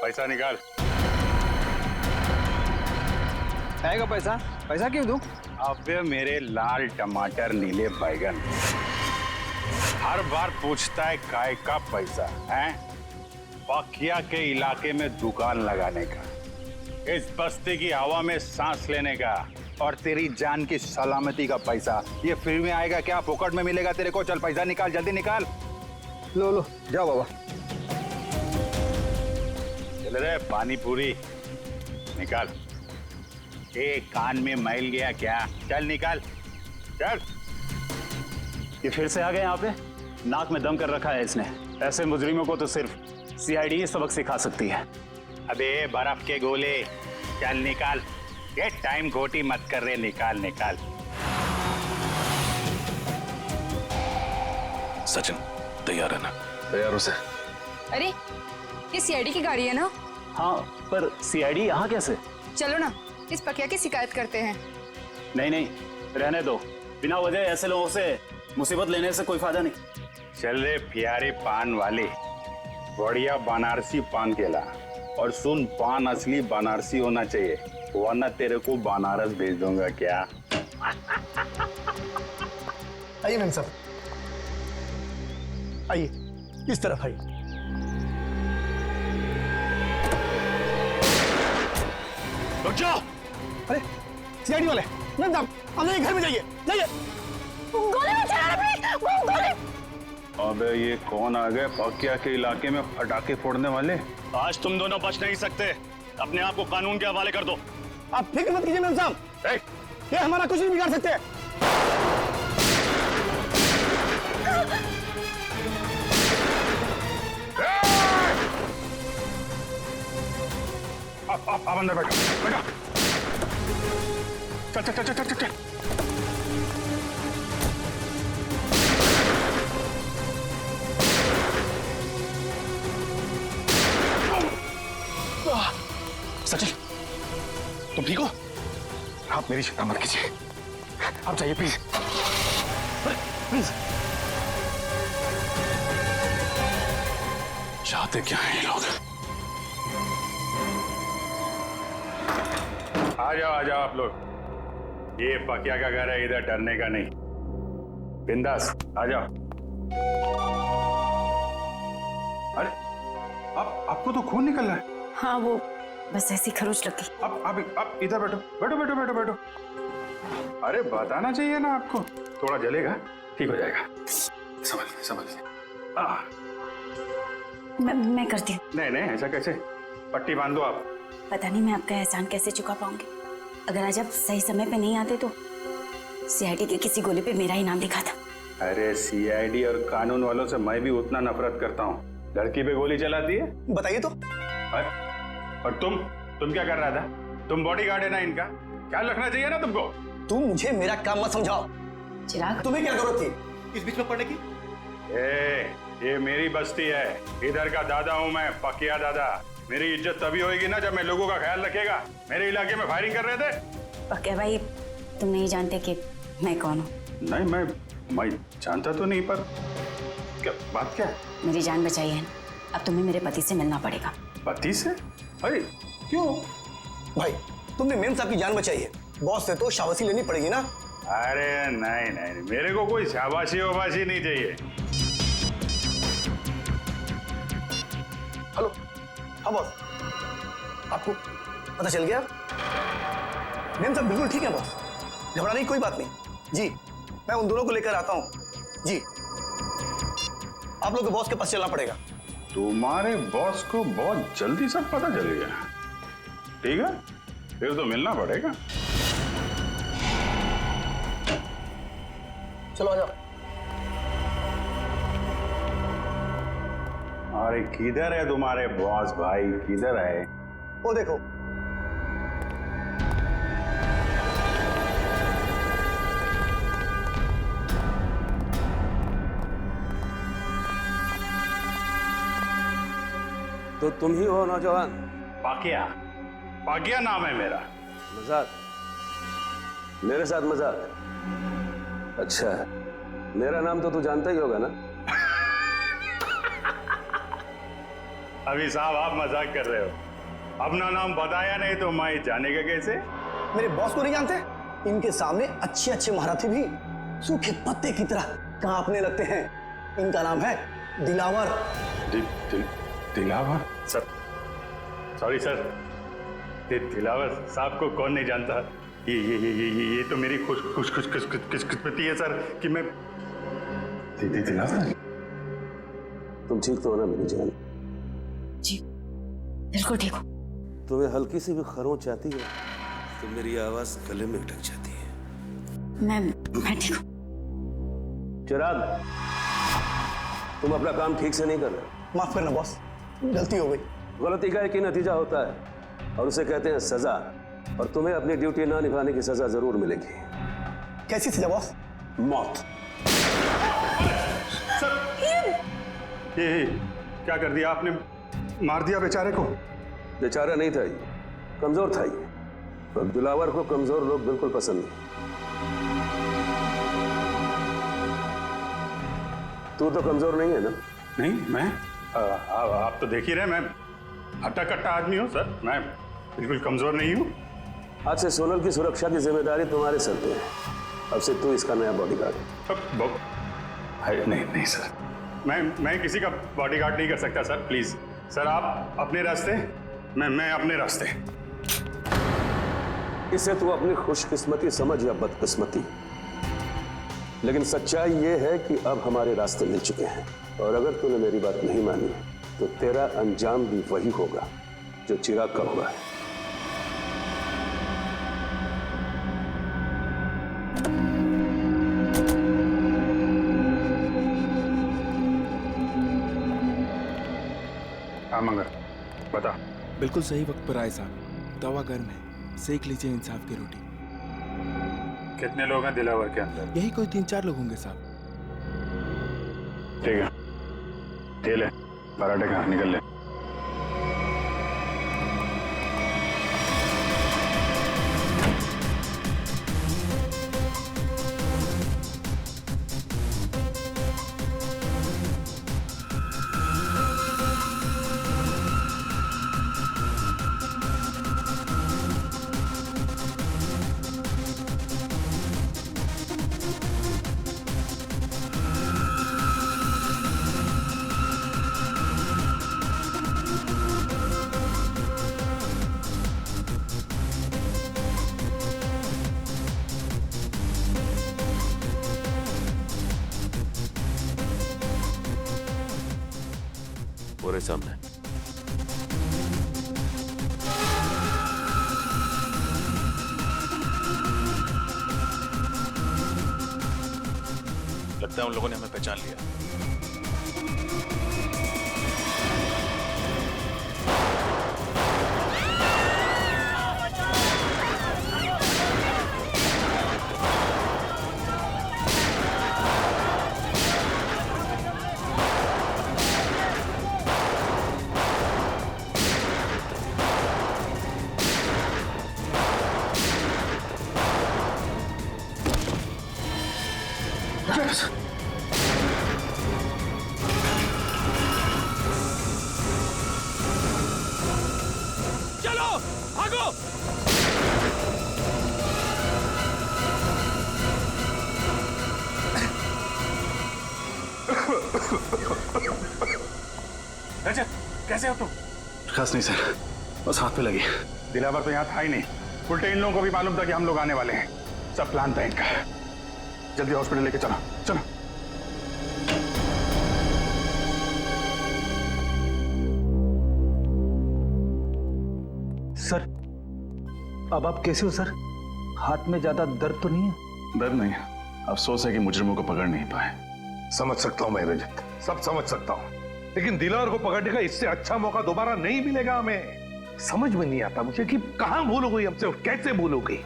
पैसा निकाल। आएगा पैसा? पैसा क्यों दूं? अबे मेरे लाल टमाटर नीले बैगन, हर बार पूछता है काय का पैसा है? पकिया के इलाके में दुकान लगाने का, इस बस्ती की हवा में सांस लेने का, और तेरी जान की सलामती का पैसा ये फ्री में आएगा क्या? फोकट में मिलेगा तेरे को? चल पैसा निकाल, जल्दी निकाल। लो लो जाओ बाबा। चल रे पानी पूरी निकाल। कान में मैल गया क्या? चल निकाल, चल। ये फिर से आ गए यहाँ पे? नाक में दम कर रखा है इसने। ऐसे मुजरिमों को तो सिर्फ सीआईडी ही सबक सिखा सकती है। अबे बर्फ के गोले, चल निकाल। ये टाइम खोटी मत कर रहे, निकाल निकाल। सचिन तैयार है ना? तैयार हो सर। अरे ये सीआईडी की गाड़ी है ना? हाँ, पर सीआईडी यहाँ कैसे? चलो ना इस पकिया की शिकायत करते हैं। नहीं नहीं, रहने दो। बिना वजह ऐसे लोगों से मुसीबत लेने से कोई फायदा नहीं। चल रे प्यारे पान वाले, बढ़िया बनारसी पान केला। और सुन, पान असली बनारसी होना चाहिए, वरना तेरे को बनारस भेज दूंगा। क्या? आइए मैम साहब, आइए इस तरफ आइए। रुक जाओ। अरे सीआईडी वाले, मैम साहब आप जाइए, घर में जाइए, जाइए। गोली मत चलाना प्लीज, गोली। अबे ये कौन आ गए पकिया के इलाके में पटाखे फोड़ने वाले? आज तुम दोनों बच नहीं सकते। अपने आप को कानून के हवाले कर दो। आप फिक्र मत कीजिए मैम साहब, ये हमारा कुछ नहीं बिगाड़ सकते। आप अंदर बैठो, बैठो। चल चल चल चल चल चल। सचिन तुम ठीक हो? आप मेरी चिंता मत कीजिए, आप जाइए प्लीज, प्लीज। चाहते क्या हैं ये लोग? आ जाओ आप लोग। ये पकिया का घर है, इधर डरने का नहीं। बिंदास आ जाओ। अरे आपको तो खून निकल रहा है। हाँ वो बस ऐसी खरोच लग गई। आप इधर बैठो, बैठो बैठो बैठो बैठो। अरे बताना चाहिए ना आपको, थोड़ा जलेगा, ठीक हो जाएगा। संभल। मैं करती हूँ। नहीं नहीं, ऐसा कैसे? पट्टी बांध दो आप। पता नहीं मैं आपका एहसान कैसे चुका पाऊंगी। अगर आज आप सही समय पे नहीं आते तो सीआईडी के किसी गोले पे मेरा ही नाम लिखा था। अरे सीआईडी और कानून वालों से मैं भी उतना नफरत करता हूँ। लड़की पे गोली चलाती है। बताइए तो। और तुम क्या कर रहा था? तुम बॉडीगार्ड है ना इनका, ख्याल रखना चाहिए ना तुमको। तुम मुझे मेरा काम मत समझाओ। चिराग, तुम्हें क्या जरूरत थी इस बीच में पड़ने की? ये मेरी बस्ती है, इधर का दादा हूँ मैं, पकिया दादा। मेरी इज्जत तभी होगी ना जब मैं लोगों का ख्याल रखेगा। मेरे इलाके में फायरिंग कर रहे थे। पकिया भाई तुम नहीं जानते कि मैं कौन हूँ। नहीं मैं जानता तो नहीं, पर क्या बात क्या है? मेरी जान बचाई है ना, अब तुम्हें मेरे पति से मिलना पड़ेगा। पति से? अरे क्यों? भाई तुमने मेम साहब की जान बचाई है, बॉस से तो शाबाशी लेनी पड़ेगी ना। अरे नहीं, मेरे को कोई शाबाशी वाबाशी नहीं चाहिए। हेलो, हाँ बॉस, आपको पता चल गया? मेम साहब बिल्कुल ठीक है बॉस, घबराने की कोई बात नहीं। जी मैं उन दोनों को लेकर आता हूँ। जी आप लोग को बॉस के पास चलना पड़ेगा। तुम्हारे बॉस को बहुत जल्दी सब पता चल गया। ठीक है, फिर तो मिलना पड़ेगा। चलो आ जाओ। अरे किधर है तुम्हारे बॉस भाई, किधर है? वो देखो। तो तुम ही हो नौजवान? पाकिया नाम है मेरा। मजाक? मेरे साथ मजाक? अच्छा, मेरा नाम तो तू जानता ही होगा ना? अभी साहब आप मजाक कर रहे हो। अपना नाम बताया नहीं तो मैं जानेगा कैसे? मेरे बॉस को नहीं जानते? इनके सामने अच्छे अच्छे महारथी भी सूखे पत्ते की तरह कांपने लगते हैं। इनका नाम है Dilawar. Dilawar? Sir sorry sir, Dilawar साहब को कौन नहीं जानता? ये तो मेरी खुशकिस्मती है सर कि मैं दिलावर। तुम ठीक तो हो ना मेरी जान? जी बिल्कुल ठीक हो। तुम्हें हल्की सी भी खरोंच आती है तो मेरी आवाज गले में अटक जाती है। मैं ठीक हूँ। चिराग, तुम अपना काम ठीक से नहीं कर रहे। माफ करना बॉस, गलती हो गई। गलती का एक ही नतीजा होता है और उसे कहते हैं सजा, और तुम्हें अपनी ड्यूटी ना निभाने की सजा जरूर मिलेगी। कैसी सजा बॉस? मौत। ये क्या कर दिया आपने? मार दिया बेचारे को? बेचारा नहीं था ये, कमजोर था ये, और दिलावर को कमजोर लोग बिल्कुल पसंद नहीं। तू तो कमजोर नहीं है ना? नहीं मैं आप तो देख ही रहे, मैं हट्टा कट्टा आदमी हूँ सर, मैं बिल्कुल कमजोर नहीं हूँ। आज से सोनल की सुरक्षा की जिम्मेदारी तुम्हारे सर पे है। अब से तू इसका नया बॉडीगार्ड है। नहीं सर, मैं किसी का बॉडीगार्ड नहीं कर सकता सर। प्लीज सर, आप अपने रास्ते, मैं अपने रास्ते। इसे तू अपनी खुशकिस्मती समझ या बदकिस्मती, लेकिन सच्चाई ये है कि अब हमारे रास्ते मिल चुके हैं, और अगर तूने मेरी बात नहीं मानी तो तेरा अंजाम भी वही होगा जो चिराग का हुआ है। हाँ मंगर, बता। बिल्कुल सही वक्त पर आए साहब। तवा गर्म है, सेक लीजिए इंसाफ की रोटी। कितने लोग हैं दिलावर के अंदर? यही कोई 3-4 लोग होंगे साहब। ठीक है, ये ले पराठे खा, निकल ले। पूरे सामने। लगता है उन लोगों ने हमें पहचान लिया। चलो भागो। रजत, कैसे हो तुम? खास नहीं सर, बस हाथ पे लगी। दिलावर तो यहाँ था ही नहीं, उल्टे इन लोगों को भी मालूम था कि हम लोग आने वाले हैं। सब प्लान था इनका। जल्दी हॉस्पिटल लेके चलो, चलो। सर, अब आप कैसे हो सर? हाथ में ज्यादा दर्द तो नहीं है? डर नहीं, अफसोस है कि मुजरिमों को पकड़ नहीं पाए। समझ सकता हूं मैं रजत, सब समझ सकता हूं, लेकिन दिलावर को पकड़ने का इससे अच्छा मौका दोबारा नहीं मिलेगा हमें। समझ में नहीं आता मुझे कि कहां भूल हो गई हमसे और कैसे भूल हो गई।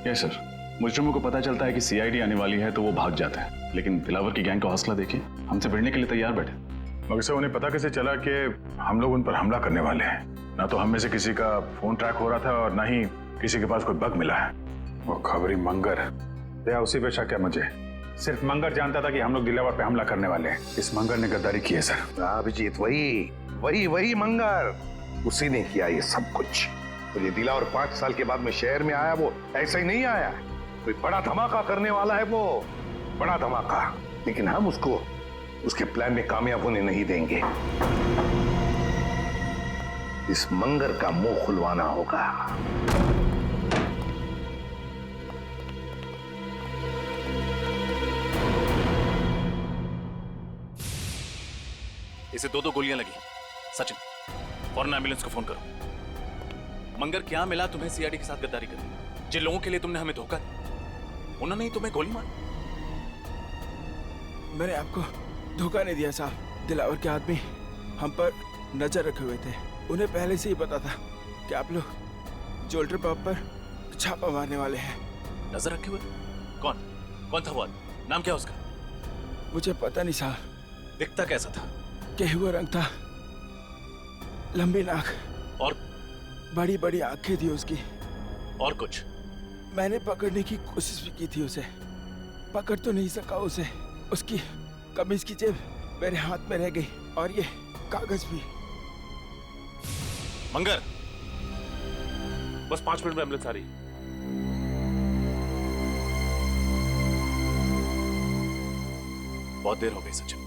यस सर, मुजरिमों को पता चलता है कि सीआईडी आने वाली है तो वो भाग जाता है, लेकिन दिलावर की गैंग का हौसला देखिए, हमसे भिड़ने के लिए तैयार बैठे। मगर से उन्हें पता कैसे चला कि हम लोग उन पर हमला करने वाले हैं? ना तो हम में से किसी का फोन ट्रैक हो रहा था और ना ही किसी के पास कोई बग मिला है। वो खबरी मंगर या उसी पे शक है मुझे। सिर्फ मंगर जानता था कि हम लोग दिलावर पे हमला करने वाले हैं। इस मंगर ने गद्दारी की है सर। अभिजीत, वही वही वही मंगर, उसी ने किया ये सब कुछ। तो ये दिलावर 5 साल के बाद में शहर में आया, वो ऐसे ही नहीं आया, कोई बड़ा धमाका करने वाला है वो, बड़ा धमाका। लेकिन हम उसको उसके प्लान में कामयाब होने नहीं देंगे। इस मंगर का मुंह खुलवाना होगा। इसे 2 गोलियां लगी। सचिन, फौरन एम्बुलेंस को फोन करो। मंगर, क्या मिला तुम्हें सीआईडी के साथ गद्दारी करने? जिन लोगों के लिए तुमने हमें धोखा दिया, उन्होंने ही तुम्हें गोली मारी। मैंने आपको धोखा नहीं दिया साहब। दिलावर के आदमी हम पर नजर रखे हुए थे। उन्हें पहले से ही पता था कि आप लोग जोल्टर पब पर छापा मारने वाले हैं। नजर रखे हुए? कौन था वो आदमी? नाम क्या उसका? मुझे पता नहीं साहब। दिखता कैसा था? गेहुआ रंग था, लंबी नाक और बड़ी बड़ी आंखें थी उसकी। और कुछ? मैंने पकड़ने की कोशिश भी की थी उसे, पकड़ तो नहीं सका उसे। उसकी कमीज की जेब मेरे हाथ में रह गई और ये कागज भी। मंगर, बस 5 मिनट में एम्बुलेंस आ रही। बहुत देर हो गई सचिन,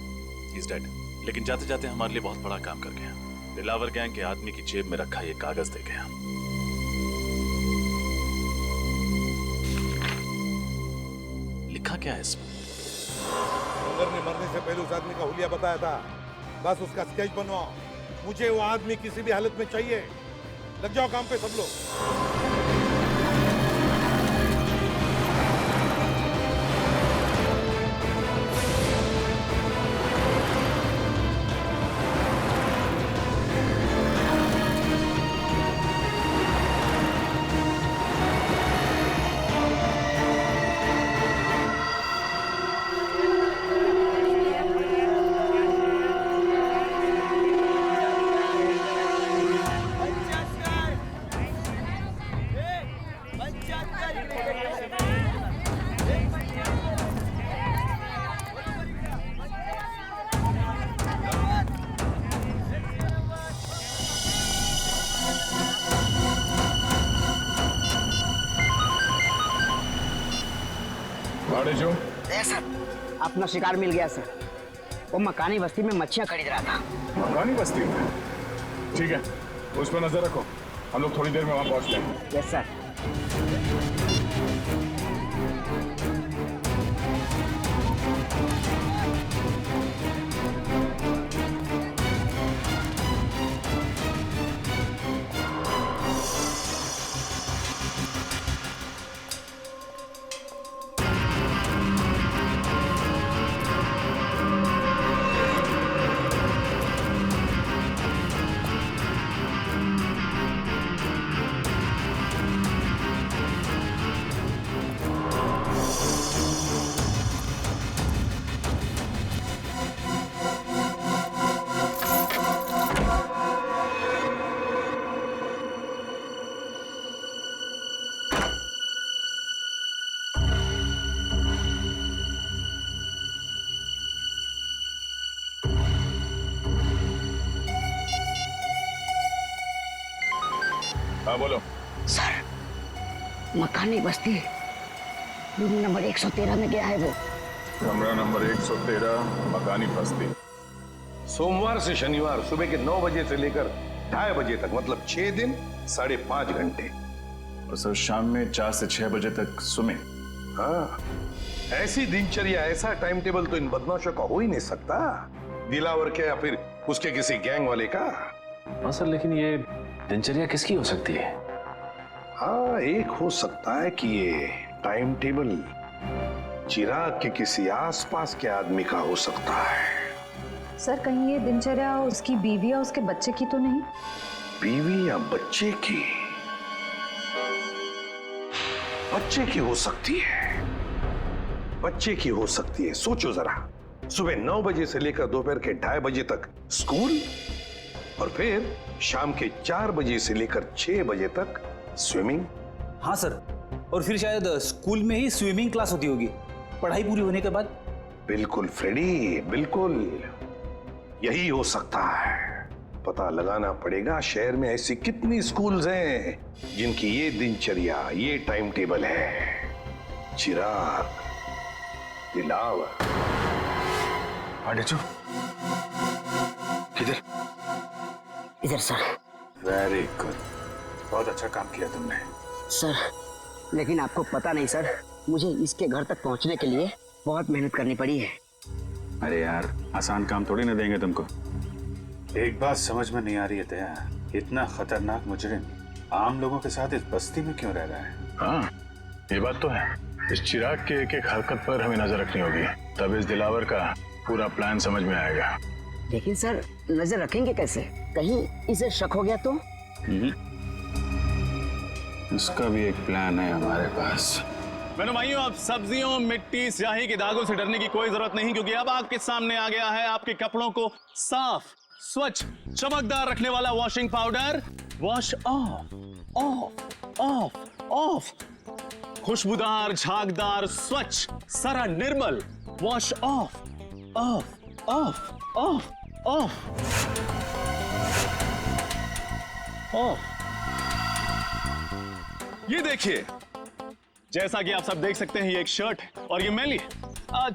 ही इज डेड। लेकिन जाते जाते हमारे लिए बहुत बड़ा काम कर गया। दिलावर गैंग के आदमी की जेब में रखा ये कागज दे गया। लिखा क्या है इसमें? मंगर ने मरने से पहले उस आदमी का हुलिया बताया था। बस उसका स्केच बनवाओ। मुझे वो आदमी किसी भी हालत में चाहिए। लग जाओ काम पे सब लोग। सर, अपना शिकार मिल गया सर। वो मकानी बस्ती में मच्छियां खरीद रहा था। मकानी बस्ती में? ठीक है, उस पर नजर रखो। हम लोग थोड़ी देर में वहां पहुंचते हैं। Yes sir. हाँ बोलो। सर, मकानी बस्ती रूम नंबर 113 में गया है वो। कमरा नंबर 113, मकानी बस्ती। सोमवार से शनिवार सुबह के 9 बजे से लेकर 2:30 बजे तक, मतलब 6 दिन 5.5 घंटे। और सर शाम में 4 से 6 बजे तक स्विमिंग। हाँ, ऐसी दिनचर्या, ऐसा टाइम टेबल तो इन बदमाशों का हो ही नहीं सकता। दिलावर के या फिर उसके किसी गैंग वाले का। हाँ सर, लेकिन ये दिनचर्या किसकी हो सकती है? हाँ, एक हो सकता है कि ये टाइम टेबल चिराग के किसी आसपास के आदमी का हो सकता है। सर, कहीं ये दिनचर्या उसकी बीवी या उसके बच्चे की तो नहीं? बीवी या बच्चे की? बच्चे की हो सकती है, बच्चे की हो सकती है। सोचो जरा, सुबह 9 बजे से लेकर दोपहर के 2:30 बजे तक स्कूल, और फिर शाम के 4 बजे से लेकर 6 बजे तक स्विमिंग। हाँ सर, और फिर शायद स्कूल में ही स्विमिंग क्लास होती होगी। पढ़ाई पूरी होने के बाद? बिल्कुल फ्रेडी, बिल्कुल यही हो सकता है। पता लगाना पड़ेगा शहर में ऐसी कितनी स्कूल्स हैं जिनकी ये दिनचर्या, ये टाइम टेबल है। चिराग, दिलावर। आडेचो, किधर? इधर सर। वेरी गुड, बहुत अच्छा काम किया तुमने। सर, लेकिन आपको पता नहीं सर, मुझे इसके घर तक पहुंचने के लिए बहुत मेहनत करनी पड़ी है। अरे यार, आसान काम थोड़ी ना देंगे तुमको। एक बात समझ में नहीं आ रही है दया, इतना खतरनाक मुजरिम आम लोगों के साथ इस बस्ती में क्यों रह रहा है? हाँ, ये बात तो है। इस चिराग के एक एक हरकत पर हमें नजर रखनी होगी, तब इस दिलावर का पूरा प्लान समझ में आएगा। लेकिन सर, नजर रखेंगे कैसे? कहीं इसे शक हो गया तो? उसका भी एक प्लान है हमारे पास। मेरे भाइयों, अब सब्जियों, मिट्टी, स्याही के दागों से डरने की कोई जरूरत नहीं, क्योंकि अब आपके सामने आ गया है आपके कपड़ों को साफ, स्वच्छ, चमकदार रखने वाला washing powder. Wash off, off, off, off. खुशबूदार, झागदार, स्वच्छ, सारा निर्मल। Wash off, off, off, off, off, off. ये देखिए, जैसा कि आप सब देख सकते हैं, ये एक शर्ट है और ये मैली।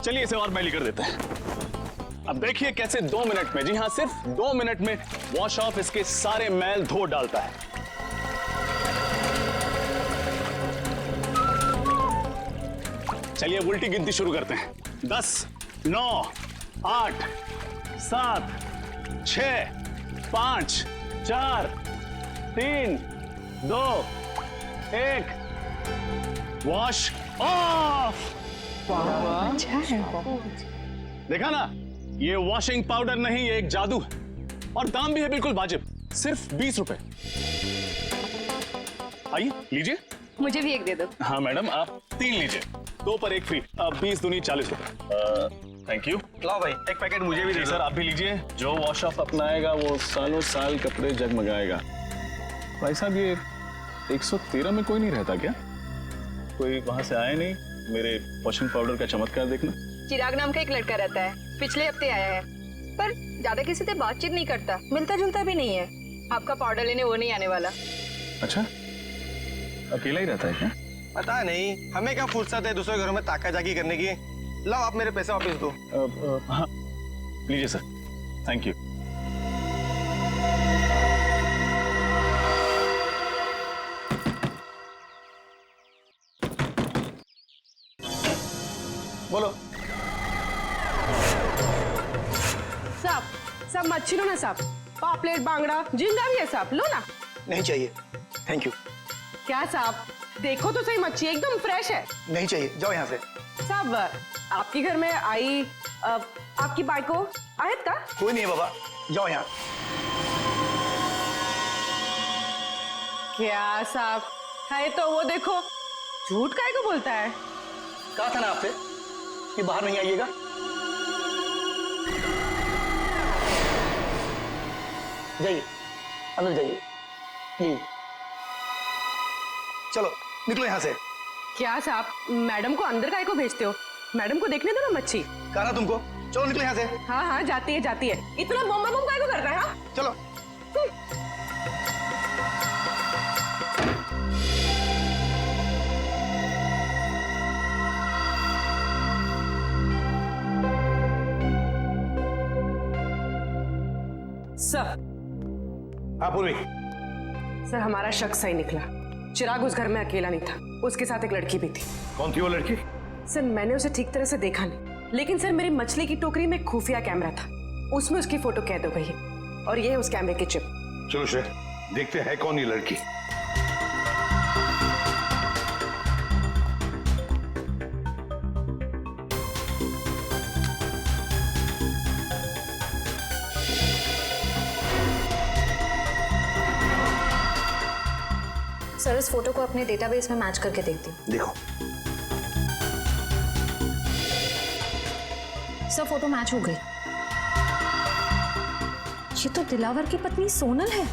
चलिए इसे और मैली कर देते हैं। अब देखिए कैसे 2 मिनट में, जी हाँ, सिर्फ 2 मिनट में वॉश ऑफ इसके सारे मैल धो डालता है। चलिए उल्टी गिनती शुरू करते हैं। 10, 9, 8, 7, 6, 5, 4, 3, 2, 1। Wash off. देखा ना, ये वॉशिंग पाउडर नहीं, ये एक जादू है और दाम भी है बिल्कुल वाजिब, सिर्फ 20 रुपए। आइए लीजिए। मुझे भी एक दे दो। हाँ मैडम, आप 3 लीजिए, 2 पर 1 फ्री। 20 दूनी 40 रुपए। Thank you. लाओ भाई, एक पैकेट मुझे भी दे सर, आप भी लीजिए। जो वॉश ऑफ अपनाएगा वो सालों साल कपड़े जगमगाएगा। भाई साहब, ये 113 में कोई नहीं रहता क्या? कोई वहां से आया नहीं मेरे वॉशिंग पाउडर का चमत्कार देखना? चिराग नाम का एक लड़का रहता है, पिछले हफ्ते आया है, पर ज्यादा किसी से बातचीत नहीं करता, मिलता जुलता भी नहीं है। आपका पाउडर लेने वो नहीं आने वाला। अच्छा, अकेला ही रहता है क्या? पता नहीं, हमें क्या फुर्सत है दूसरे घरों में ताका जाकी करने की। लाओ, आप मेरे पैसे वापस दो। हाँ लीजिए सर, थैंक यू। बोलो। सब मच्छी लो ना साहब, पापलेट, बांगड़ा, झींगा भी है साहब, लो ना। नहीं चाहिए, थैंक यू। क्या साहब, देखो तो सही, मच्छी एकदम फ्रेश है। नहीं चाहिए, जाओ यहाँ से। साहब, आपके घर में आई आपकी बाइको आयत का? कोई नहीं है बाबा, जाओ यहाँ। क्या साहब है तो वो देखो, झूठ काहे को बोलता है? कहा था ना आपसे कि बाहर नहीं आइएगा। जाइए, अंदर जाइए। चलो निकलो यहाँ से। क्या साहब, मैडम को अंदर काहे को भेजते हो? मैडम को देखने दो ना मच्छी। कहा ना तुमको, चलो निकलो यहाँ से। हाँ हाँ, जाती है जाती है, इतना बम बम काहे को कर रहा है? हाँ? चलो। सर। हाँ पूर्वी। सर, हमारा शक सही निकला। चिराग उस घर में अकेला नहीं था, उसके साथ एक लड़की भी थी। कौन थी वो लड़की? सर, मैंने उसे ठीक तरह से देखा नहीं, लेकिन सर मेरी मछली की टोकरी में एक खुफिया कैमरा था, उसमें उसकी फोटो कैद हो गई है और ये है उस कैमरे की चिप। चलो श्रेय, देखते हैं कौन ये लड़की। सर, इस फोटो को अपने डेटाबेस में मैच करके देखती हूँ। देखो। सर, फोटो मैच हो गई। ये तो दिलावर की पत्नी सोनल है।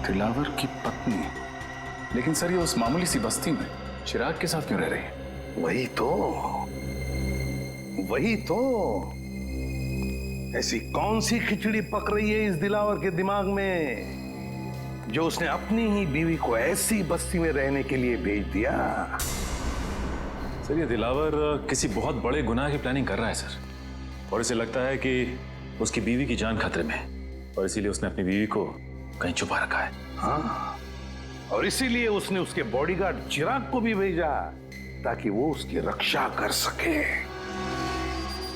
दिलावर की पत्नी? लेकिन सर, ये उस मामूली सी बस्ती में चिराग के साथ क्यों रह रही है? वही तो। वही तो। ऐसी कौन सी खिचड़ी पक रही है इस दिलावर के दिमाग में जो उसने अपनी ही बीवी को ऐसी बस्ती में रहने के लिए भेज दिया? सर, ये दिलावर किसी बहुत बड़े गुनाह की प्लानिंग कर रहा है सर, और इसे लगता है कि उसकी बीवी की जान खतरे में है, और इसीलिए उसने अपनी बीवी को कहीं छुपा रखा है। हाँ, और इसीलिए उसने उसके बॉडीगार्ड चिराग को भी भेजा ताकि वो उसकी रक्षा कर सके।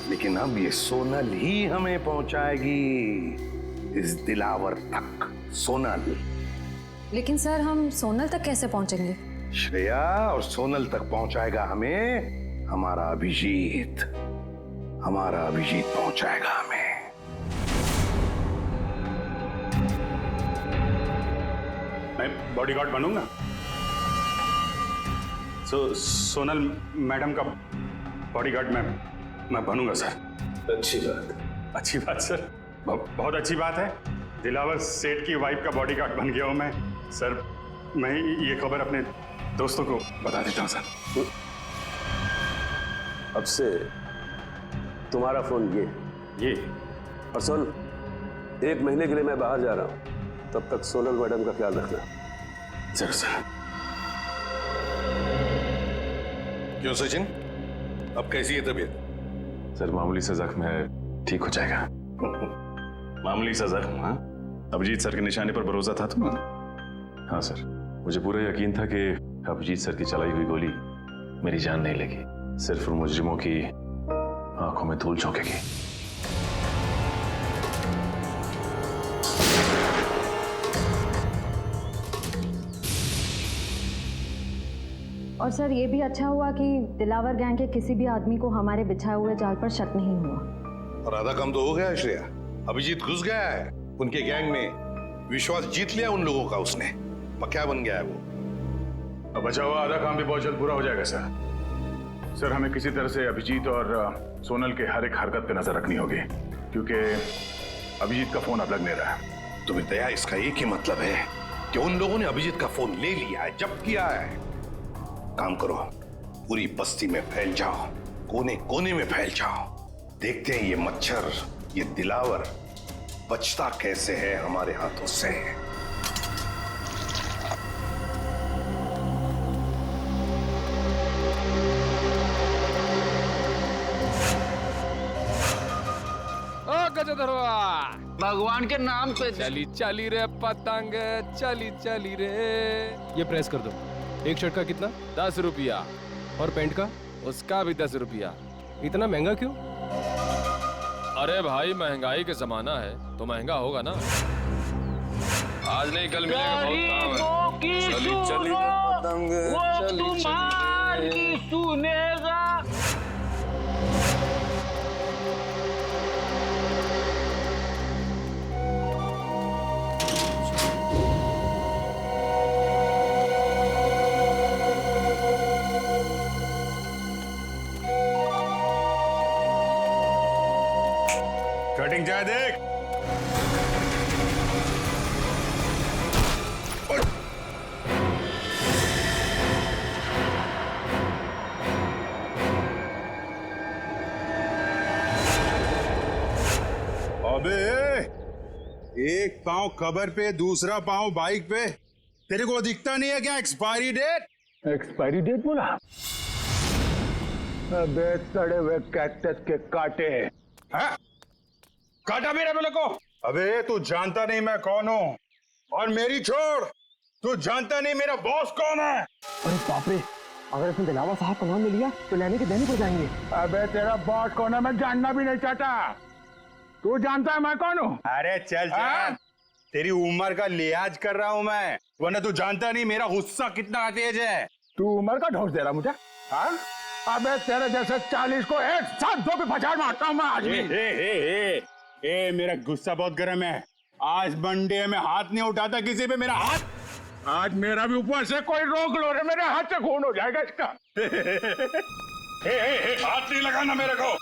लेकिन अब ये सोनल ही हमें पहुंचाएगी इस दिलावर तक। सोनल। लेकिन सर, हम सोनल तक कैसे पहुंचेंगे? श्रेया, और सोनल तक पहुंचाएगा हमें हमारा अभिजीत। हमारा अभिजीत पहुंचाएगा हमें। मैं बॉडीगार्ड बनूंगा। सोनल मैडम का बॉडीगार्ड मैं बनूंगा सर। अच्छी बात। अच्छी बात सर, बहुत अच्छी बात है। दिलावर सेठ की वाइफ का बॉडीगार्ड बन गया हूं मैं सर। मैं ये खबर अपने दोस्तों को बता देता हूं सर। अब से तुम्हारा फोन ये। और सुन, 1 महीने के लिए मैं बाहर जा रहा हूं, तब तक सोनल मैडम का ख्याल रखना। जरूर सर। क्यों सचिन, अब कैसी है तबीयत? सर, मामूली सा जख्म है, ठीक हो जाएगा। मामूली सा जख्म? हाँ, अभिजीत सर के निशाने पर भरोसा था तुम्हें? हाँ सर, मुझे पूरा यकीन था कि अभिजीत सर की चलाई हुई गोली मेरी जान नहीं लेगी, सिर्फ उन मुजरिमों की आंखों में धूल झोंकेगी। और सर, ये भी अच्छा हुआ कि दिलावर गैंग के किसी भी आदमी को हमारे बिछाए हुए जाल पर शक नहीं हुआ। और आधा काम तो हो गया है श्रेया। अभिजीत घुस गया है उनके गैंग में, विश्वास जीत लिया उन लोगों का उसने, पक्का बन गया है वो। अब बचा हुआ आधा काम भी बहुत जल्द पूरा हो जाएगा सर। सर, हमें किसी तरह से अभिजीत और सोनल के हर एक हरकत पे नजर रखनी होगी, क्योंकि अभिजीत का फोन अब लग नहीं रहा है। तुम्हें दया, इसका एक ही मतलब है कि उन लोगों ने अभिजीत का फोन ले लिया है, जब्त किया है। काम करो, पूरी बस्ती में फैल जाओ, कोने कोने में फैल जाओ। देखते हैं ये मच्छर, ये दिलावर बचता कैसे है हमारे हाथों से। भगवान के नाम पे चली चली रे पतंग, चली चली रे। ये प्रेस कर दो। एक शर्ट का कितना? 10 रुपया। और पैंट का? उसका भी 10 रुपया। इतना महंगा क्यों? अरे भाई, महंगाई के जमाना है तो महंगा होगा ना। आज नहीं कल मिलेगा, बहुत काम है। चली चली रे पतंग, चली चली रे। सुनेगा। कटिंग जाए देख। अबे, एक पांव कबर पे, दूसरा पांव बाइक पे, तेरे को दिखता नहीं है क्या एक्सपायरी डेट? एक्सपायरी डेट बोला? अबे सड़े हुए कैक्टस के कांटे। हाँ? काटा मेरे बेले को। अबे, तू जानता नहीं मैं कौन हूँ, और मेरी छोड़, तू जानता नहीं मेरा बॉस कौन है। अरे बाप रे, अगर इसने दिलावर साहब का नाम ले लिया तो लेने के देने पड़ जाएंगे। अबे, तेरा बॉस कौन है मैं जानना भी नहीं चाहता। तू जानता है मैं कौन हूँ? अरे चल चल, तेरी उम्र का लिहाज कर रहा हूँ मैं, वरना तू जानता नहीं मेरा गुस्सा कितना तेज है। तू उम्र का ढोस दे रहा मुझे? हाँ? अबे, तेरे जैसे 40 को एक साथ दो पे पछाड़ मारता हूँ मैं आज भी। ए, मेरा गुस्सा बहुत गर्म है। आज मंडे में हाथ नहीं उठाता किसी पे, मेरा हाथ। आज मेरा भी ऊपर से कोई रोक लो रे, मेरे हाथ से खून हो जाएगा इसका। हाथ नहीं लगाना मेरे को।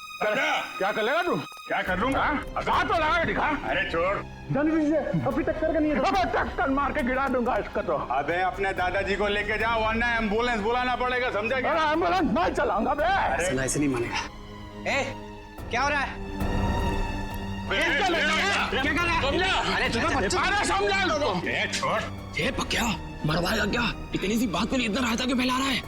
क्या कर लेगा तू? क्या कर लूंगा? हाथ तो लगा के दिखा। अरे छोड़, जल्दी से, अभी टक्कर का नहीं है। अबे, टक्कर मार के गिरा दूंगा इसका तो। अबे, अपने दादाजी को लेके जाओ, वरना एम्बुलेंस बुलाना पड़ेगा, समझा क्या? अरे एम्बुलेंस मैं चलाऊंगा बे। ऐसे नहीं मानेगा। क्या हो रहा है? ये पक्या मरवाएगा क्या? इतनी सी बात पर इतना रायता क्यों फैला रहा है?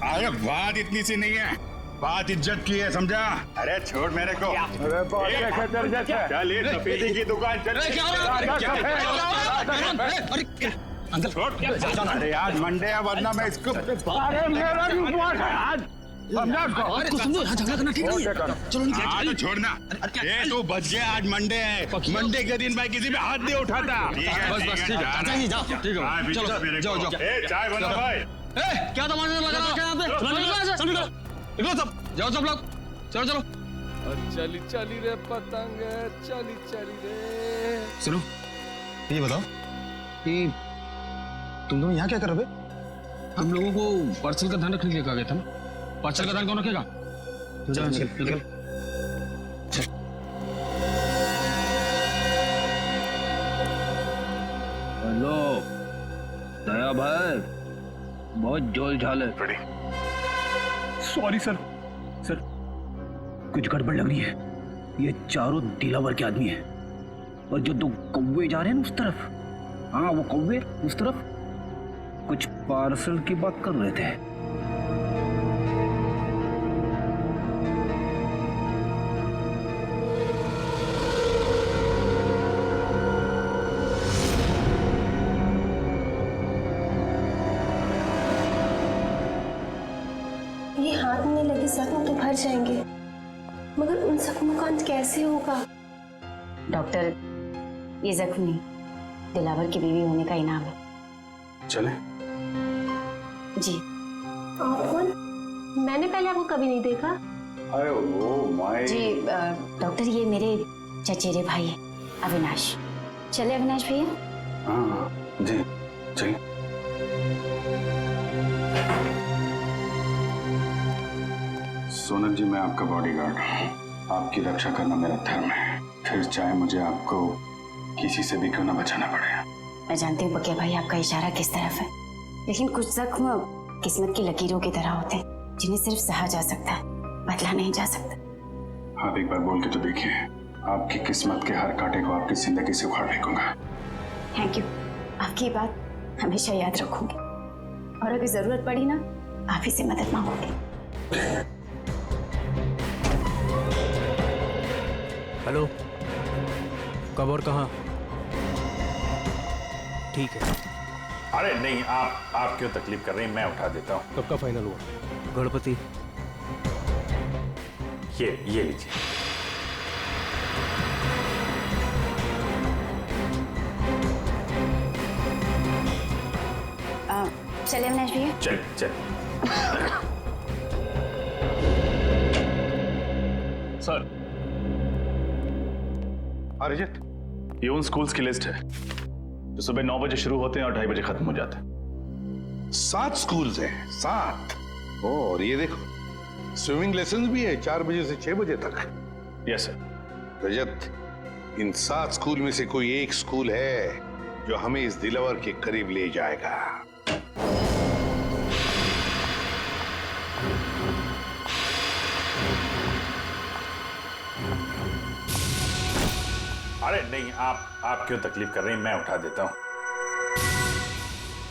अरे बात इतनी सी नहीं है, बात इज्जत की है, समझा? अरे छोड़ मेरे को। अरे चल ये सफेदी की दुकान चल। अंकल छोड़। अरे यार मंडे है वरना मैं इसको। अरे मेरा भी उपवास है आज। समझा इसको? अरे कुछ समझो, यहाँ झगड़ा करना ठीक नहीं है। चलो हाँ तो छोड़ना। ये तू बच गया, आज मंडे है। मंडे के दिन मैं किसी पे हाथ नहीं उठाता। बस ठीक है, जाइए जाओ। ठीक है, चलो जाओ। चाय बना भाई। क्या तमाशा लगा रखा है यहाँ पे? निकलो सब, जाओ सब लोग। चलो चलो। चली चली रे पतंग, चली चली रे। सुनो, ये बताओ कि तुम दोनों यहाँ क्या कर रहे हो? हम लोगों को पार्सल का ध्यान रखने के लिए कहा गया था ना? पार्सल का ध्यान कौन रखेगा? चल। हेलो दया भाई, बहुत जोल झाल है। Sorry sir. सर कुछ गड़बड़ लग रही है। ये चारों दिलावर के आदमी हैं और जो दो कौवे जा रहे हैं ना उस तरफ, हाँ वो कौवे उस तरफ कुछ पार्सल की बात कर रहे थे। ये हाथ में लगे जख्म तो भर जाएंगे, मगर उन जख्मों का अंत कैसे होगा? डॉक्टर, ये जख्म नहीं, दिलावर की बीवी होने का इनाम है। चले? जी। आप कौन? मैंने पहले आपको कभी नहीं देखा। अरे वो माय। जी डॉक्टर, ये मेरे चचेरे भाई है अविनाश। चले अविनाश भैया? हाँ जी चलिए। सोनल जी, मैं आपका बॉडीगार्ड हूँ। आपकी रक्षा करना मेरा धर्म है, फिर चाहे मुझे आपको किसी से भी क्यों ना बचाना पड़े। मैं जानती हूँ पक्या भाई आपका इशारा किस तरफ है, लेकिन कुछ जख्म किस्मत की लकीरों की तरह होते हैं जिन्हें सिर्फ सहा जा सकता है, बदला नहीं जा सकता। आप एक बार बोल के तो देखिए, आपकी किस्मत के हर कांटे को आपकी जिंदगी से उखाड़ फेंकूंगा। थैंक यू, आपकी ये बात हमेशा याद रखूंगी और अगर जरूरत पड़ी ना आप ही से मदद मांगूंगी। हेलो, कब और कहाँ? ठीक है। अरे नहीं, आप क्यों तकलीफ कर रहे हैं, मैं उठा देता हूँ। कब का फाइनल हुआ? गणपति। ये लीजिए। चले अविनाश भैया? चल। सर, अरिजीत, ये उन स्कूल्स की लिस्ट है जो सुबह 9 बजे शुरू होते हैं और 2:30 बजे खत्म हो जाते हैं। 7 स्कूल्स हैं, 7। और ये देखो, स्विमिंग लेसन भी है 4 बजे से 6 बजे तक। Yes sir. रजत, इन 7 स्कूल में से कोई एक स्कूल है जो हमें इस दिलावर के करीब ले जाएगा। अरे नहीं, आप क्यों तकलीफ कर रहे हैं, मैं उठा देता हूँ।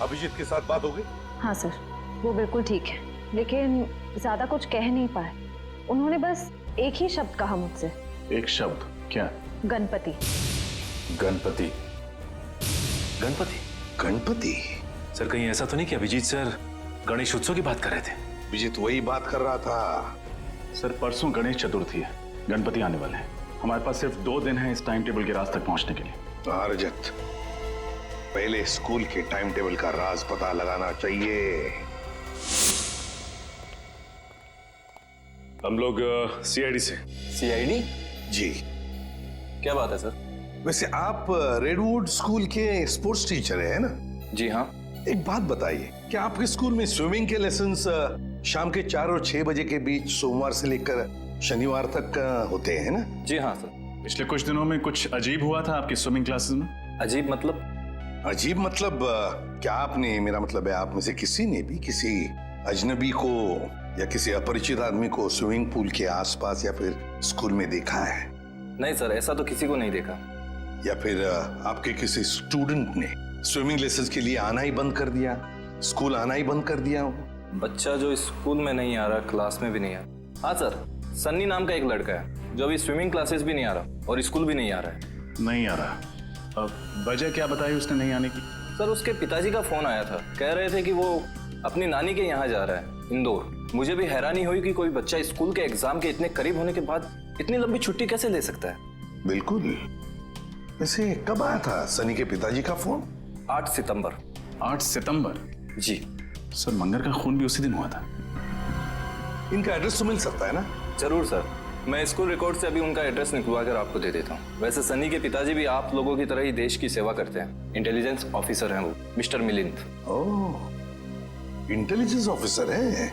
अभिजीत के साथ बात हो गई? हाँ सर, वो बिल्कुल ठीक है, लेकिन ज्यादा कुछ कह नहीं पाए। उन्होंने बस एक ही शब्द कहा मुझसे। एक शब्द? क्या? गणपति। गणपति? गणपति? गणपति? सर कहीं ऐसा तो नहीं कि अभिजीत सर गणेश उत्सव की बात कर रहे थे? अभिजीत वही बात कर रहा था। सर परसों गणेश चतुर्थी है, गणपति आने वाले हैं। हमारे पास सिर्फ 2 दिन है इस टाइम टेबल के राज तक पहुंचने के लिए। रजत, पहले स्कूल के टाइम टेबल का राज पता लगाना चाहिए। हम लोग सीआईडी से। सीआईडी? जी। क्या बात है सर? वैसे आप रेडवुड स्कूल के स्पोर्ट्स टीचर हैं ना? जी हाँ। एक बात बताइए, क्या आपके स्कूल में स्विमिंग के लेसन्स शाम के 4 और 6 बजे के बीच सोमवार से लेकर शनिवार तक होते हैं ना? जी हाँ सर। पिछले कुछ दिनों में कुछ अजीब हुआ था आपकी स्विमिंग क्लासेस में। अजीब मतलब? अजीब मतलब क्या आपने, मेरा मतलब है आप में से किसी ने भी किसी अजनबी को या किसी अपरिचित आदमी को स्विमिंग पूल के आसपास या फिर स्कूल में देखा है? नहीं सर, ऐसा तो किसी को नहीं देखा। या फिर आपके किसी स्टूडेंट ने स्विमिंग लेसन के लिए आना ही बंद कर दिया, स्कूल आना ही बंद कर दिया हो? बच्चा जो स्कूल में नहीं आ रहा, क्लास में भी नहीं आ रहा। हाँ सर, सन्नी नाम का एक लड़का है जो अभी स्विमिंग क्लासेस भी नहीं आ रहा और स्कूल भी नहीं आ रहा है। नहीं आ रहा? अब वजह क्या बताई उसने नहीं आने की? सर उसके पिताजी का फोन आया था, कह रहे थे कि वो अपनी नानी के यहाँ जा रहा है, इंदौर। मुझे भी हैरानी हुई कि कोई बच्चा स्कूल के एग्जाम के इतने करीब होने के बाद इतनी लंबी छुट्टी कैसे ले सकता है। बिल्कुल। वैसे कब आया था सनी के पिताजी का फोन? 8 सितंबर। 8 सितंबर? जी सर, मंगर का खून भी उसी दिन हुआ था। इनका एड्रेस तो मिल सकता है ना? जरूर सर, मैं स्कूल रिकॉर्ड से अभी उनका एड्रेस निकलवा कर आपको दे देता हूँ। वैसे सनी के पिताजी भी आप लोगों की तरह ही देश की सेवा करते हैं, इंटेलिजेंस ऑफिसर हैं वो, मिस्टर मिलिंद। ओह, इंटेलिजेंस ऑफिसर है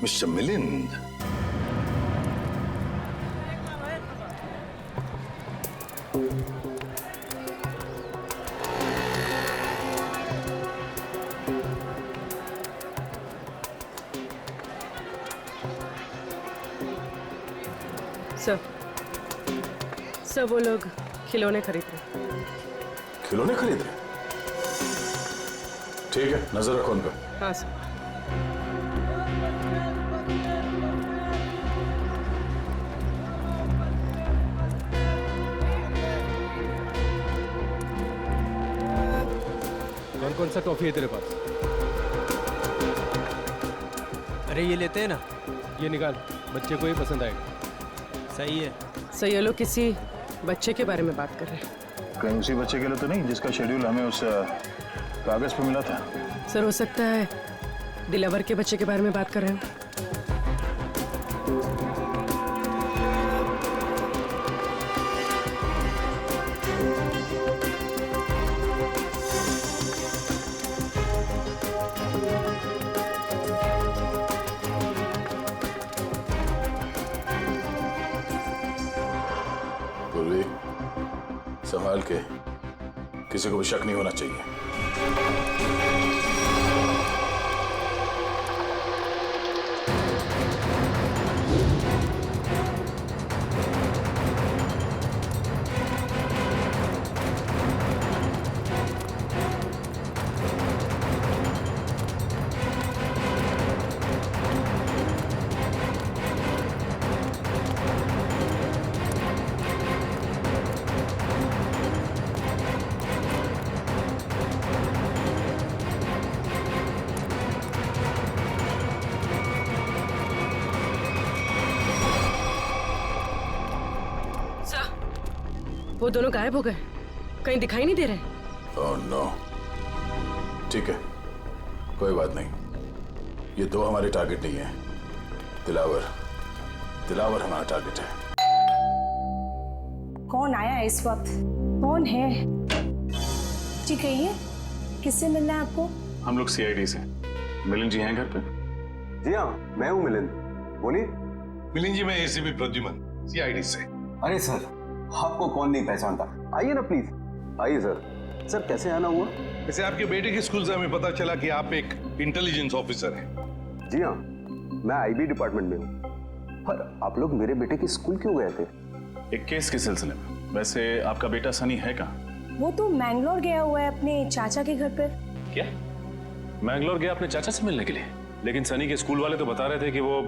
मिस्टर मिलिंद। सर वो लोग खिलौने खरीद रहे। खिलौने खरीद रहे? ठीक है, नजर रखो उन पर। हाँ सर। कौन कौन सा टॉफी है तेरे पास? अरे ये लेते हैं ना। ये निकाल, बच्चे को ही पसंद आएगा। सही है। सर ये लोग किसी बच्चे के बारे में बात कर रहे हैं। कहीं उसी बच्चे के लिए तो नहीं जिसका शेड्यूल हमें उस कागज पे मिला था? सर हो सकता है दिलावर के बच्चे के बारे में बात कर रहे हो। संभाल के, किसी को भी शक नहीं होना चाहिए। वो दोनों गायब हो गए, कहीं दिखाई नहीं दे रहे। Oh no. ठीक है, कोई बात नहीं। ये दो हमारे टारगेट नहीं है। दिलावर हमारा टारगेट है। कौन आया है इस वक्त? कौन है? जी कहिए, किससे मिलना है आपको? हम लोग CID से। मिलिंद जी हैं घर पे? जी हाँ, मैं हूँ मिलिंद, बोलिए। मिलिंद जी, मैं ACP प्रद्युमन, CID से। अरे सर, आपको कौन नहीं पहचानता, आइए ना प्लीज। आइए सर। सर कैसे आना हुआ? वैसे आपके बेटे के स्कूल से हमें पता चला कि आप एक इंटेलिजेंस ऑफिसर हैं। जी हाँ, मैं IB डिपार्टमेंट में हूँ। पर आप लोग मेरे बेटे के स्कूल क्यों गए थे? एक केस के सिलसिले में। वैसे आपका बेटा सनी है कहाँ? वो तो मैंगलोर गया हुआ है अपने चाचा के घर पे। क्या? मैंगलोर गया अपने चाचा से मिलने के लिए? लेकिन सनी के स्कूल वाले तो बता रहे थे कि वो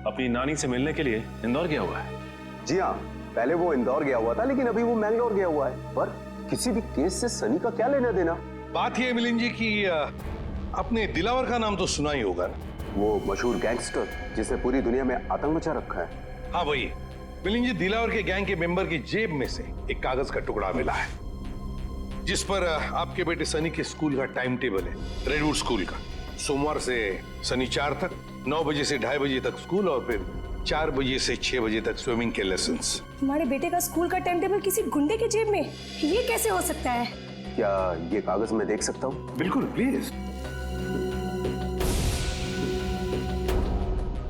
अपनी नानी से मिलने के लिए इंदौर गया हुआ है। जी हाँ, पहले वो इंदौर गया हुआ था, लेकिन अभी वो मैंगलोर गया हुआ है। पर किसी भी केस से सनी का क्या लेना देना? बात ये है मिलिंद जी कि आपने दिलावर का नाम तो सुना ही होगा ना? वो मशहूर गैंगस्टर जिसने पूरी दुनिया में आतंक मचा रखा है। हाँ वही। मिलिंद जी, दिलावर के गैंग के मेंबर की जेब में से एक कागज का टुकड़ा मिला है जिस पर आपके बेटे सनी के स्कूल का टाइम टेबल है, रेडवुड स्कूल का। सोमवार से शनिवार तक 9 बजे से 2:30 बजे तक स्कूल और फिर 4 बजे से 6 बजे तक स्विमिंग के लेसन्स। तुम्हारे बेटे का स्कूल का टाइम टेबल किसी गुंडे के जेब में? ये कैसे हो सकता है? क्या ये कागज मैं देख सकता हूँ? बिल्कुल, प्लीज।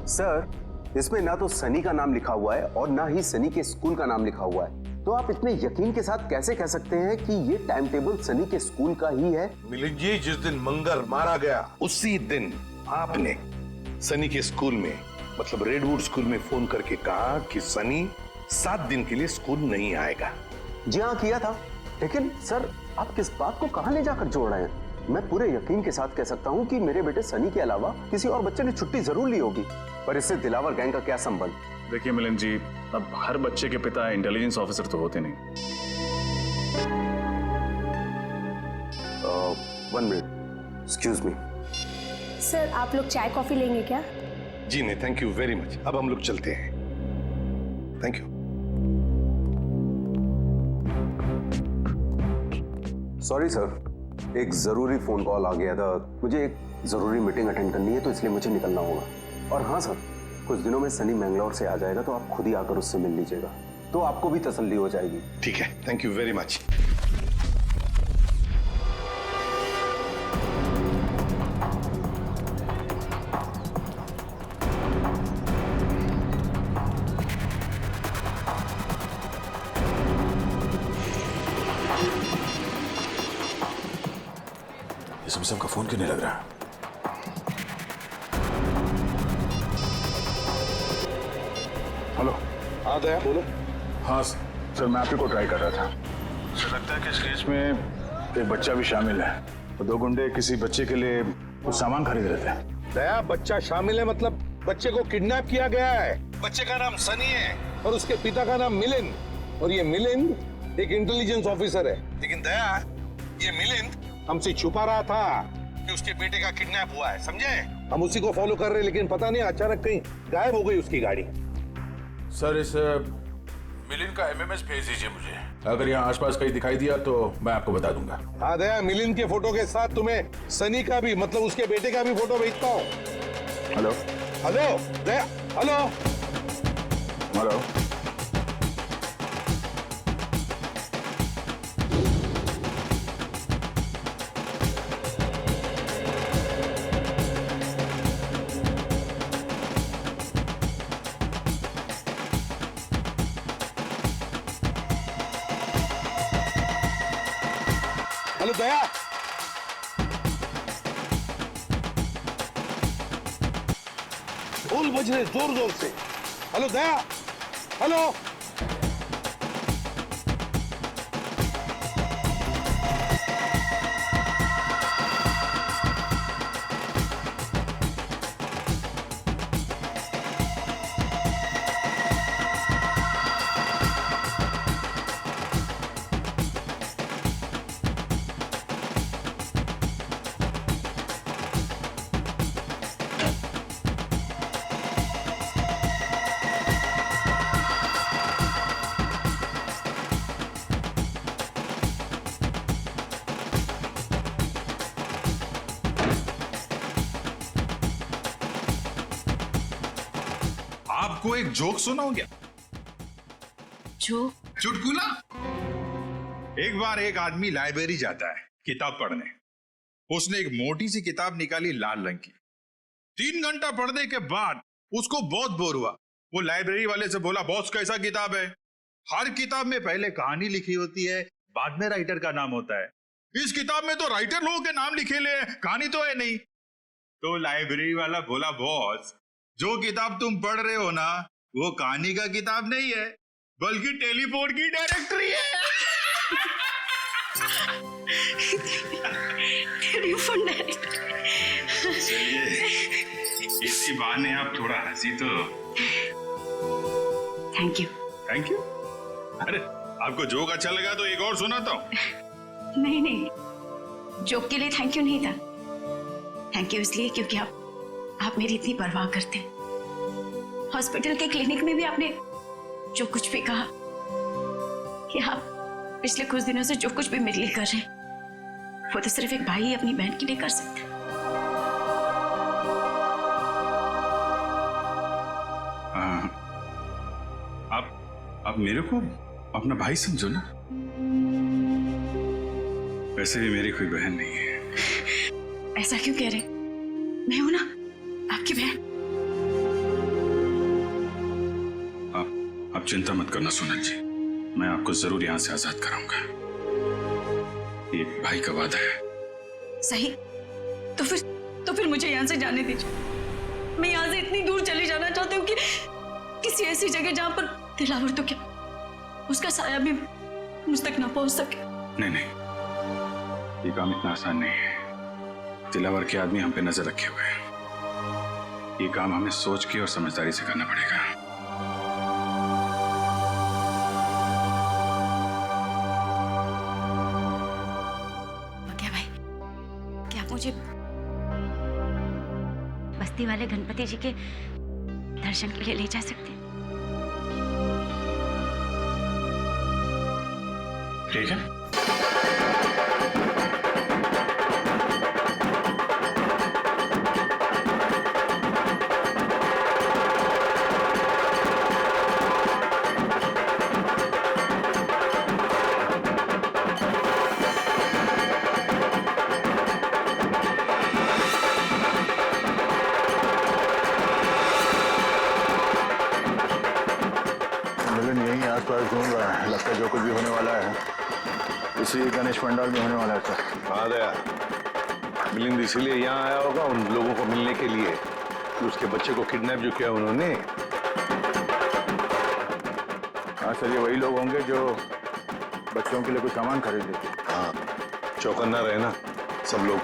सर, इसमें ना तो सनी का नाम लिखा हुआ है और ना ही सनी के स्कूल का नाम लिखा हुआ है। तो आप इतने यकीन के साथ कैसे कह सकते हैं कि ये टाइम टेबल सनी के स्कूल का ही है? मिलिंद जी, जिस दिन मंगर मारा गया उसी दिन आपने सनी के स्कूल में मतलब रेडवुड स्कूल में फोन करके कहा कि सनी 7 दिन के लिए स्कूल नहीं आएगा। जी हाँ, किया था। लेकिन सर, आप किस बात को कहां ले जाकर जोड़ रहे हैं? मैं पूरे यकीन के साथ कह सकता हूं कि मेरे बेटे सनी के अलावा किसी और बच्चे ने छुट्टी जरूर ली होगी, पर इससे दिलावर गैंग का क्या संबंध? देखिए मिलिंद जी, अब हर बच्चे के पिता इंटेलिजेंस ऑफिसर तो होते नहीं। 1 मिनट, एक्सक्यूज मी। सर, आप लोग चाय कॉफी लेंगे क्या? जी नहीं, थैंक यू वेरी मच। अब हम लोग चलते हैं। Thank you. सॉरी सर, एक जरूरी फोन कॉल आ गया था। मुझे एक जरूरी मीटिंग अटेंड करनी है, तो इसलिए मुझे निकलना होगा। और हाँ सर, कुछ दिनों में सनी मैंगलोर से आ जाएगा, तो आप खुद ही आकर उससे मिल लीजिएगा, तो आपको भी तसल्ली हो जाएगी। ठीक है, thank you very much. Samsung का फोन क्यों नहीं लग रहा? हेलो। हाँ दया, बोलो। हाँ सर, मैं आप ही को ट्राई कर रहा था। सर, लगता है कि इस केस में एक बच्चा भी शामिल है। तो 2 गुंडे किसी बच्चे के लिए कुछ सामान खरीद रहे थे। दया, बच्चा शामिल है मतलब बच्चे को किडनैप किया गया है। बच्चे का नाम सनी है और उसके पिता का नाम मिलिंद, और ये मिलिंद एक इंटेलिजेंस ऑफिसर है। लेकिन दया, ये मिलिंद हमसे छुपा रहा था कि उसके बेटे का किडनैप हुआ है, समझे? हम उसी को फॉलो कर रहे हैं, लेकिन पता नहीं अचानक कहीं गायब हो गई उसकी गाड़ी। सर, इस मिलिंद का एमएमएस भेज दीजिए मुझे। अगर यहाँ आसपास कहीं दिखाई दिया तो मैं आपको बता दूंगा। हाँ दया, मिलिंद के फोटो के साथ तुम्हें सनी का भी, मतलब उसके बेटे का भी फोटो भेजता हूँ। हेलो। हेलो दया, हेलो हेलो। हेलो दया, ढोल बज रहे जोर जोर से। हेलो दया, हेलो। आपको एक जोक सुनाओ क्या? चुटकुला। एक बार एक आदमी लाइब्रेरी जाता है किताब पढ़ने। उसने एक मोटी सी किताब निकाली लाल रंग की। 3 घंटा पढ़ने के बाद उसको बहुत बोर हुआ। वो लाइब्रेरी वाले से बोला, बॉस कैसा किताब है? हर किताब में पहले कहानी लिखी होती है, बाद में राइटर का नाम होता है। इस किताब में तो राइटर लोगों के नाम लिखे ले, कहानी तो है नहीं। तो लाइब्रेरी वाला बोला, बॉस जो किताब तुम पढ़ रहे हो ना, वो कहानी का किताब नहीं है, बल्कि टेलीफोन की डायरेक्टरी है। Telephone directory. चलिए, इसी बहाने आप थोड़ा हंसी तो। Thank you. Thank you. अरे, आपको जोक अच्छा लगा तो एक और सुनाता हूँ। नहीं नहीं, जोक के लिए थैंक यू नहीं था। थैंक यू इसलिए क्योंकि आप मेरी इतनी परवाह करते हैं। हॉस्पिटल के क्लिनिक में भी आपने जो कुछ भी कहा कि आप पिछले कुछ दिनों से जो कुछ भी मेरे लिए कर रहे हैं, वो तो सिर्फ एक भाई अपनी बहन के लिए कर सकता है। आप मेरे को अपना भाई समझो ना। वैसे भी मेरी कोई बहन नहीं है। ऐसा क्यों कह रहे? मैं हूं ना आपकी बहन। आप चिंता मत करना सोनल जी, मैं आपको जरूर यहां से आजाद कराऊंगा। ये भाई का वादा है। सही, तो फिर मुझे यहां से जाने दीजिए। मैं यहाँ से इतनी दूर चली जाना चाहती हूँ कि किसी ऐसी जगह जहाँ पर दिलावर तो क्या उसका साया भी मुझ तक ना पहुंच सके। नहीं, ये काम इतना आसान नहीं है। दिलावर के आदमी हम पे नजर रखे हुए हैं। ये काम हमें सोच के और समझदारी से करना पड़ेगा। क्या भाई, क्या मुझे बस्ती वाले गणपति जी के दर्शन के लिए ले जा सकते हैं? ठीक है। मिलन यहीं आसपास घूम रहा है, लगता है जो कुछ भी होने वाला है इसी गणेश पंडाल में होने वाला है। सर हाँ दया, मिलिंद इसीलिए यहाँ आया होगा उन लोगों को मिलने के लिए कि उसके बच्चे को किडनैप जो किया उन्होंने। हाँ सर, ये वही लोग होंगे जो बच्चों के लिए कुछ सामान खरीदे। हाँ, चौकन्ना रहना सब लोग।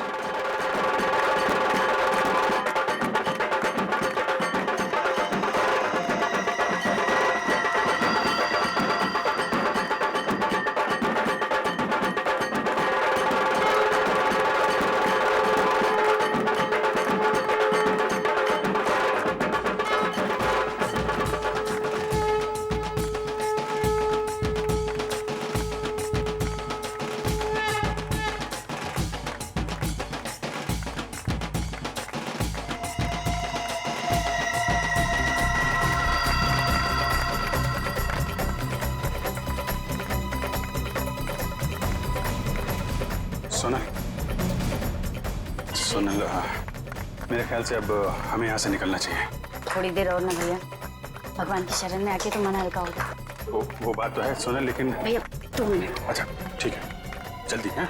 सोनल, मेरे ख्याल से अब हमें यहाँ से निकलना चाहिए। थोड़ी देर और ना भैया, भगवान की शरण में आके तो मन हल्का होगा। वो बात तो है सोनल, लेकिन भैया 2 मिनट। अच्छा ठीक है, जल्दी है।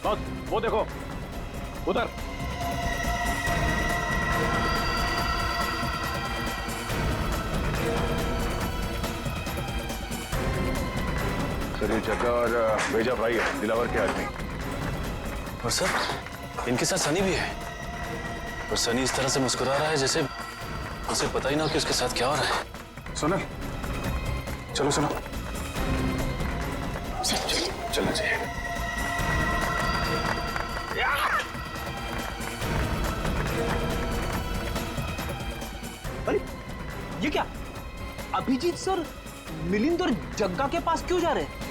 बस वो देखो उधर। सर ये जग्गा और भेजा भाई है, दिलावर के आदमी। और सर इनके साथ सनी भी है, और सनी इस तरह से मुस्कुरा रहा है जैसे उसे पता ही ना हो कि उसके साथ क्या हो रहा है। सोनल चलो चलो, चलना चाहिए। अरे ये क्या, अभिजीत सर मिलिंद और जग्गा के पास क्यों जा रहे हैं?